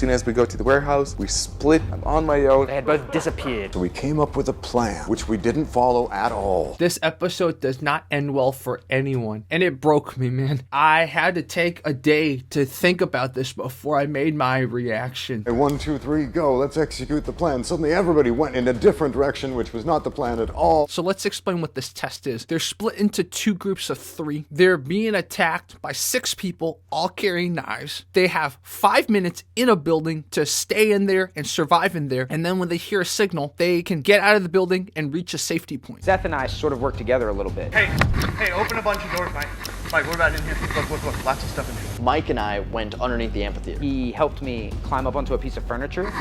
soon as we go to the warehouse, we split. I'm on my own. They had both disappeared. So we came up with a plan, which we didn't follow at all. This episode does not end well for anyone, and it broke me, man. I had to take a day to think about this before I made my reaction. And 1, 2, 3, go. Let's execute the plan. Suddenly everybody went in a different direction, which was not the plan at all. So let's explain what this test is. They're split into 2 groups of 3. They're being attacked by 6 people, all carrying knives. They have 5 minutes in a building to stay in there and survive in there. And then when they hear a signal, they can get out of the building and reach a safety point. Seth and I sort of work together a little bit. Hey, open a bunch of doors, Mike. Mike, what about in here? Look, lots of stuff in here. Mike and I went underneath the amphitheater. He helped me climb up onto a piece of furniture.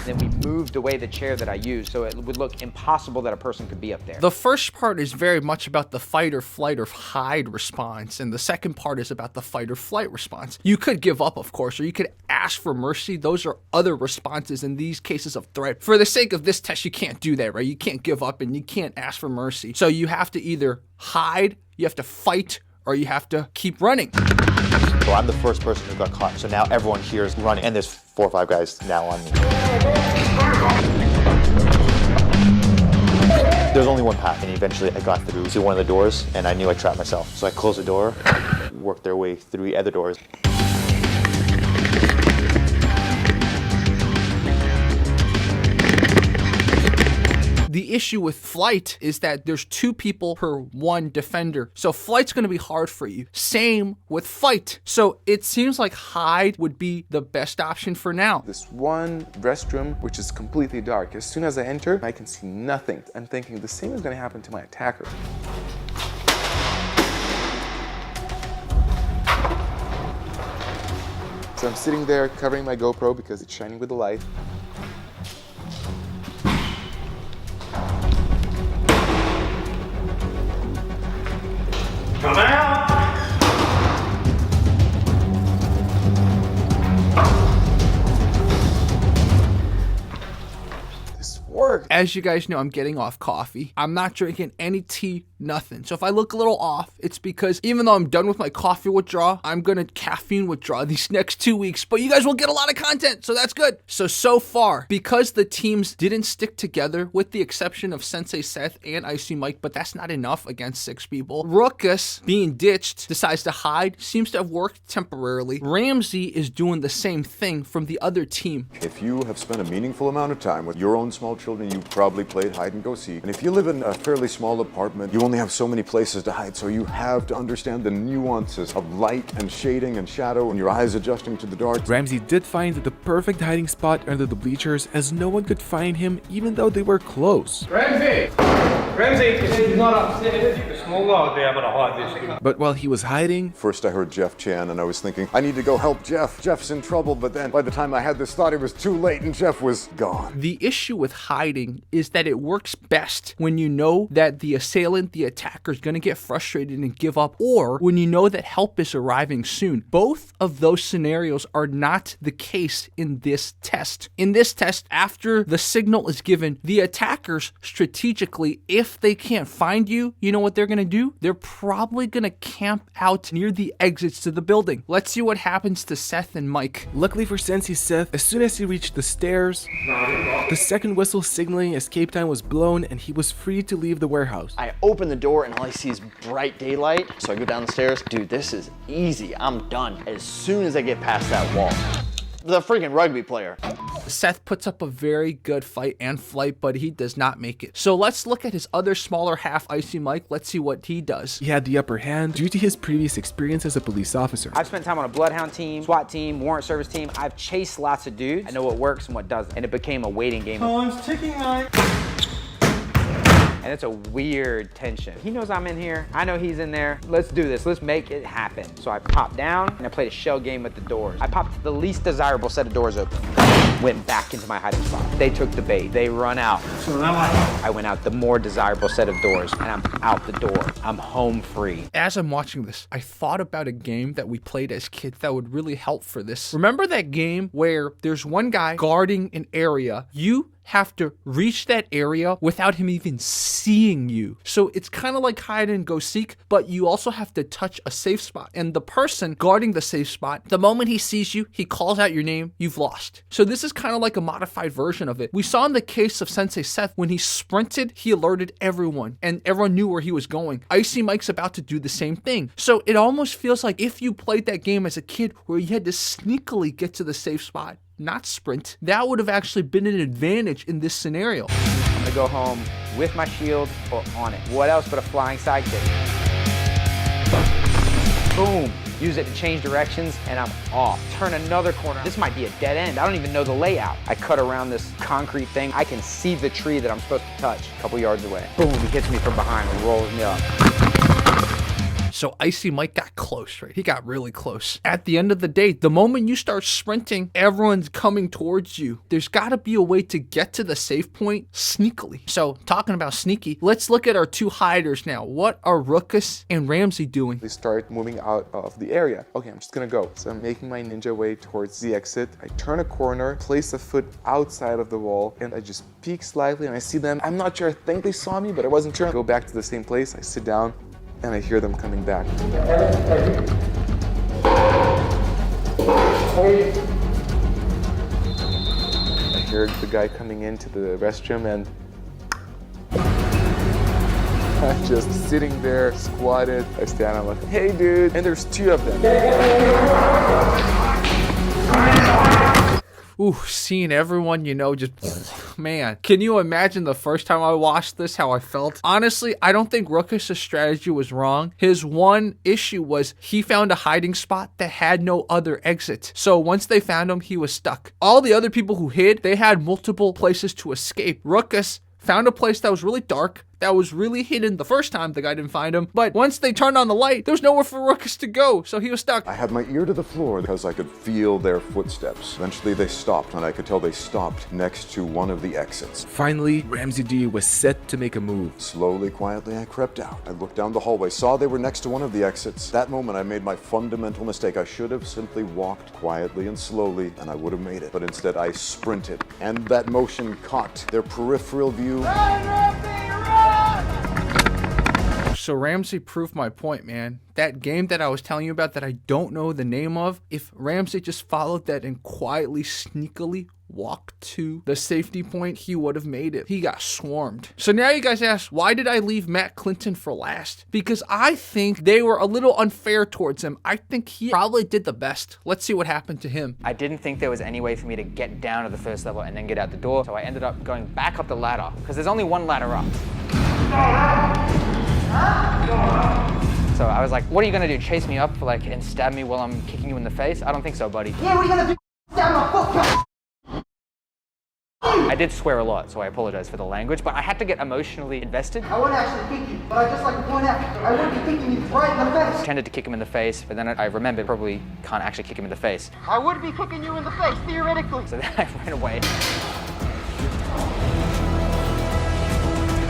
Then we moved away the chair that I used so it would look impossible that a person could be up there. The first part is very much about the fight or flight or hide response, and the second part is about the fight or flight response. You could give up, of course, or you could ask for mercy. Those are other responses in these cases of threat. For the sake of this test, you can't do that, right? You can't give up and you can't ask for mercy. So you have to either hide, you have to fight, or you have to keep running. So I'm the first person who got caught. So now everyone here is running, and there's 4 or 5 guys now on me. There's only one path, and eventually I got through to one of the doors, and I knew I trapped myself. So I closed the door, worked their way through the other doors. The issue with flight is that there's 2 people per 1 defender. So flight's going to be hard for you. Same with fight. So it seems like hide would be the best option for now. This one restroom, which is completely dark. As soon as I enter, I can see nothing. I'm thinking the same is going to happen to my attacker. So I'm sitting there covering my GoPro because it's shining with the light. Come out! This worked. As you guys know, I'm getting off coffee. I'm not drinking any tea, nothing. So if I look a little off, it's because even though I'm done with my coffee withdrawal, I'm gonna caffeine withdraw these next 2 weeks, but you guys will get a lot of content, so that's good. So far, because the teams didn't stick together, with the exception of Sensei Seth and Icy Mike, but that's not enough against 6 people. Rokas, being ditched, decides to hide, seems to have worked temporarily. Ramsey is doing the same thing from the other team. If you have spent a meaningful amount of time with your own small children, you probably played hide and go seek. And if you live in a fairly small apartment, you only have so many places to hide, so you have to understand the nuances of light and shading and shadow and your eyes adjusting to the dark. Ramsey did find the perfect hiding spot under the bleachers, as no one could find him even though they were close. Ramsey, he's not upstairs. The small guy would be able to hide this. But while he was hiding, First I heard Jeff Chan and I was thinking, I need to go help Jeff. Jeff's in trouble, but then by the time I had this thought, it was too late and Jeff was gone. The issue with hiding is that it works best when you know that the assailant, the attacker, is going to get frustrated and give up, or when you know that help is arriving soon. Both of those scenarios are not the case in this test. In this test, after the signal is given, the attackers strategically, if they can't find you, you know what they're going to do? They're probably going to camp out near the exits to the building. Let's see what happens to Seth and Mike. luckily for Sensei Seth, as soon as he reached the stairs, the second whistle signaling escape time was blown and he was free to leave the warehouse. I open the door and all I see is bright daylight. So I go down the stairs. Dude, this is easy. I'm done. As soon as I get past that wall. The freaking rugby player. Seth puts up a very good fight and flight, but he does not make it. So let's look at his other smaller half, Icy Mike. Let's see what he does. He had the upper hand due to his previous experience as a police officer. I've spent time on a bloodhound team, SWAT team, warrant service team. I've chased lots of dudes. I know what works and what doesn't. And it became a waiting game. Time's ticking, mate. And it's a weird tension. He knows I'm in here. I know he's in there. Let's do this. Let's make it happen. So I popped down and I played a shell game with the doors. I popped the least desirable set of doors open. Went back into my hiding spot. They took the bait. They run out. So now I went out the more desirable set of doors and I'm out the door. I'm home free. As I'm watching this, I thought about a game that we played as kids that would really help for this. Remember that game where there's one guy guarding an area? You have to reach that area without him even seeing you. So it's kind of like hide and go seek, but you also have to touch a safe spot. And the person guarding the safe spot, the moment he sees you, he calls out your name, you've lost. So this is kind of like a modified version of it. We saw in the case of Sensei Seth, when he sprinted, he alerted everyone and everyone knew where he was going. Icy Mike's about to do the same thing. So it almost feels like if you played that game as a kid where you had to sneakily get to the safe spot, not sprint, that would have actually been an advantage in this scenario. I'm gonna go home with my shield or on it. What else but a flying sidekick? Boom. Use it to change directions and I'm off. Turn another corner. This might be a dead end. I don't even know the layout. I cut around this concrete thing. I can see the tree that I'm supposed to touch a couple yards away. Boom, he hits me from behind and rolls me up. So Icy Mike got close, right? He got really close. At the end of the day, the moment you start sprinting, everyone's coming towards you. There's got to be a way to get to the safe point sneakily. So talking about sneaky, let's look at our two hiders now. What are Rokas and Ramsey doing? They start moving out of the area. Okay, I'm just gonna go. So I'm making my ninja way towards the exit. I turn a corner, place a foot outside of the wall, and I just peek slightly and I see them. I'm not sure, I think they saw me, but I wasn't sure. I go back to the same place, I sit down, and I hear them coming back. I hear the guy coming into the restroom and I'm just sitting there, squatted. I stand, I'm like, hey dude, and there's two of them. Ooh, seeing everyone, you know, just, man. Can you imagine the first time I watched this, how I felt? Honestly, I don't think Rokas' strategy was wrong. His one issue was he found a hiding spot that had no other exit. So once they found him, he was stuck. All the other people who hid, they had multiple places to escape. Rokas found a place that was really dark, that was really hidden the first time the guy didn't find him. But once they turned on the light, there was nowhere for Rokas to go, so he was stuck. I had my ear to the floor because I could feel their footsteps. Eventually they stopped, and I could tell they stopped next to one of the exits. Finally, Ramsey D was set to make a move. Slowly, quietly, I crept out. I looked down the hallway, saw they were next to one of the exits. That moment, I made my fundamental mistake. I should have simply walked quietly and slowly, and I would have made it. But instead, I sprinted, and that motion caught their peripheral view. So Ramsey proved my point, man. That game that I was telling you about that I don't know the name of, if Ramsey just followed that and quietly, sneakily walked to the safety point, he would have made it. He got swarmed. So now you guys ask, why did I leave Matt Clinton for last? Because I think they were a little unfair towards him. I think he probably did the best. Let's see what happened to him. I didn't think there was any way for me to get down to the first level and then get out the door, so I ended up going back up the ladder, because there's only one ladder up. So I was like, what are you gonna do, chase me up and stab me while I'm kicking you in the face? I don't think so, buddy. Yeah, what are you gonna do? Stab my foot? I did swear a lot, so I apologize for the language, but I had to get emotionally invested. I wouldn't actually kick you, but I'd just like to point out, I wouldn't be kicking you right in the face. I tended to kick him in the face, but then I remembered probably can't actually kick him in the face. I would be kicking you in the face, theoretically. So then I ran away.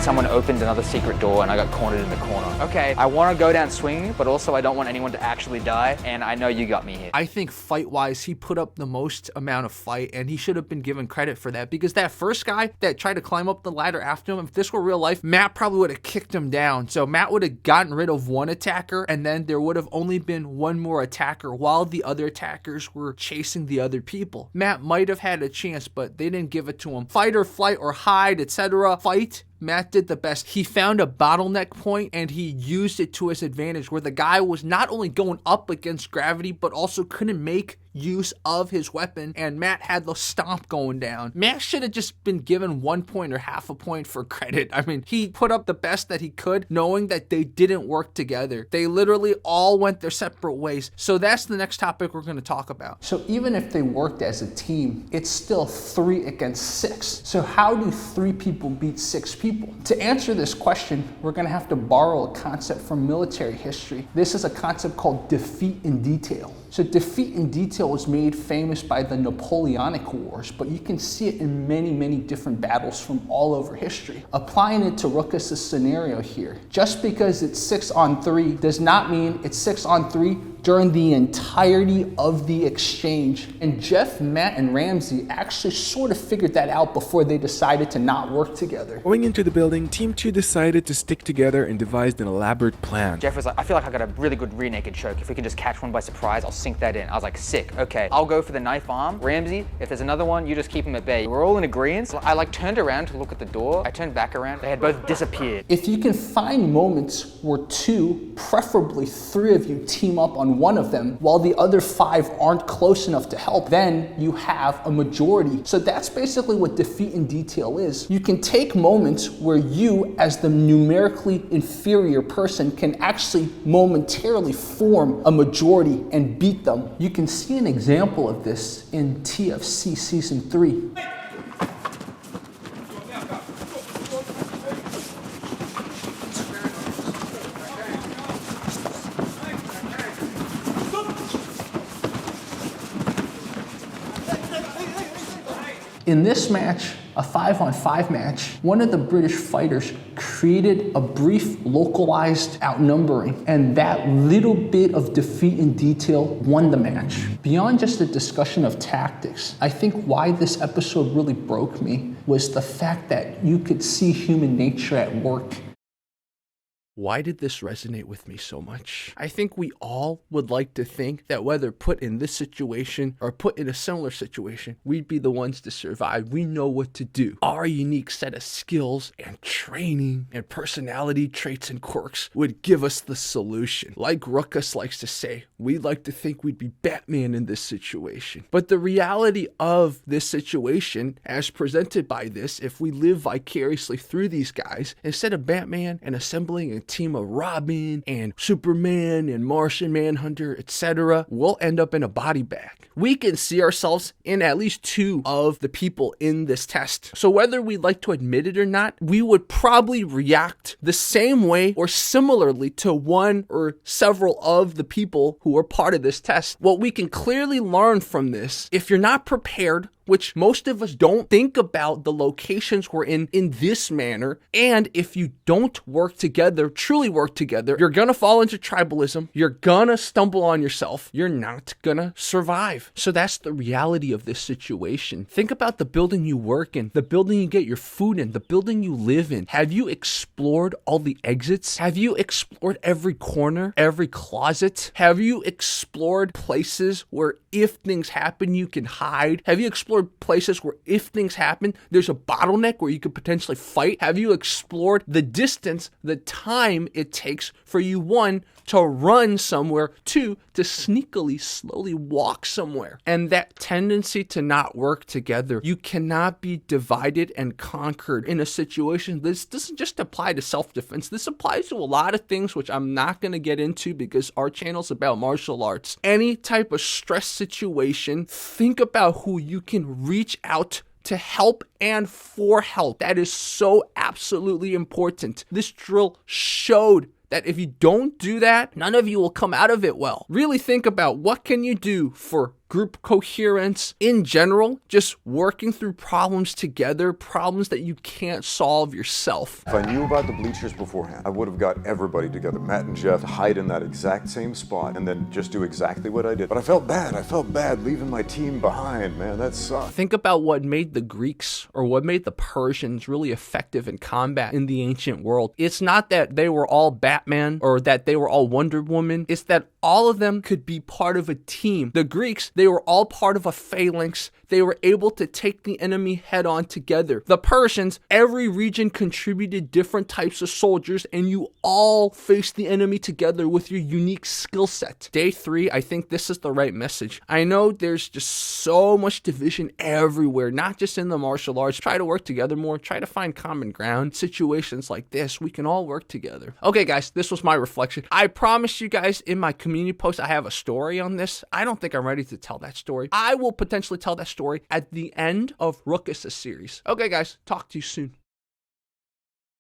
Someone opened another secret door and I got cornered in the corner. Okay, I want to go down swinging, but also I don't want anyone to actually die, and I know you got me here. I think fight-wise, he put up the most amount of fight, and he should have been given credit for that, because that first guy that tried to climb up the ladder after him, if this were real life, Matt probably would have kicked him down. So Matt would have gotten rid of one attacker, and then there would have only been one more attacker while the other attackers were chasing the other people. Matt might have had a chance, but they didn't give it to him. Fight or flight or hide, etc. Fight. Matt did the best. He found a bottleneck point and he used it to his advantage, where the guy was not only going up against gravity, but also couldn't make use of his weapon, and Matt had the stomp going down. Matt should have just been given 1 point or half a point for credit. I mean, he put up the best that he could, knowing that they didn't work together. They literally all went their separate ways. So that's the next topic we're going to talk about. So even if they worked as a team, it's still 3 against 6. So how do 3 people beat 6 people? To answer this question, we're going to have to borrow a concept from military history. This is a concept called defeat in detail. So defeat in detail was made famous by the Napoleonic Wars, but you can see it in many, many different battles from all over history. Applying it to Rokas' scenario here, just because it's 6 on 3 does not mean it's 6 on 3 during the entirety of the exchange. And Jeff, Matt, and Ramsey actually sort of figured that out before they decided to not work together. Going into the building, Team 2 decided to stick together and devised an elaborate plan. Jeff was like, I feel like I got a really good rear naked choke. If we can just catch one by surprise, I'll sink that in. I was like, sick, okay. I'll go for the knife arm. Ramsey, if there's another one, you just keep him at bay. We're all in agreement. I like turned around to look at the door. I turned back around. They had both disappeared. If you can find moments where 2, preferably 3 of you team up on one of them while the other 5 aren't close enough to help, then you have a majority. So that's basically what defeat in detail is. You can take moments where you, as the numerically inferior person, can actually momentarily form a majority and beat them. You can see an example of this in TFC Season 3. In this match, a 5-on-5 match, one of the British fighters created a brief localized outnumbering, and that little bit of defeat in detail won the match. Beyond just a discussion of tactics, I think why this episode really broke me was the fact that you could see human nature at work. Why did this resonate with me so much? I think we all would like to think that whether put in this situation or put in a similar situation, we'd be the ones to survive. We know what to do. Our unique set of skills and training and personality traits and quirks would give us the solution. Like Rokas likes to say, we'd like to think we'd be Batman in this situation. But the reality of this situation, as presented by this, if we live vicariously through these guys, instead of Batman and assembling a team of Robin and Superman and Martian Manhunter, etc., we'll end up in a body bag. We can see ourselves in at least 2 of the people in this test. So whether we'd like to admit it or not, we would probably react the same way or similarly to one or several of the people who are part of this test. What we can clearly learn from this, if you're not prepared, which most of us don't think about the locations we're in this manner. And if you don't work together, truly work together, you're gonna fall into tribalism. You're gonna stumble on yourself. You're not gonna survive. So that's the reality of this situation. Think about the building you work in, the building you get your food in, the building you live in. Have you explored all the exits? Have you explored every corner, every closet? Have you explored places where if things happen, you can hide? Have you explored places where if things happen, there's a bottleneck where you could potentially fight? Have you explored the distance, the time it takes for you, 1, to run somewhere, 2, to sneakily, slowly walk somewhere? And that tendency to not work together, you cannot be divided and conquered in a situation. This doesn't just apply to self-defense. This applies to a lot of things, which I'm not going to get into because our channel's about martial arts. Any type of stress situation, think about who you can reach out to help and for help. That is so absolutely important. This drill showed that if you don't do that, none of you will come out of it well. Really think about what can you do for group coherence in general, just working through problems together, problems that you can't solve yourself. If I knew about the bleachers beforehand, I would have got everybody together, Matt and Jeff, to hide in that exact same spot and then just do exactly what I did. But I felt bad leaving my team behind, man, that sucked. Think about what made the Greeks or what made the Persians really effective in combat in the ancient world. It's not that they were all Batman or that they were all Wonder Woman. It's that all of them could be part of a team. The Greeks, they were all part of a phalanx. They were able to take the enemy head on together. The Persians, every region contributed different types of soldiers, and you all faced the enemy together with your unique skill set. Day 3, I think this is the right message. I know there's just so much division everywhere, not just in the martial arts. Try to work together more. Try to find common ground. Situations like this, we can all work together. Okay, guys, this was my reflection. I promise you guys in my community post, I have a story on this. I don't think I'm ready to tell that story. I will potentially tell that story at the end of Rokas' series. Okay, guys, talk to you soon.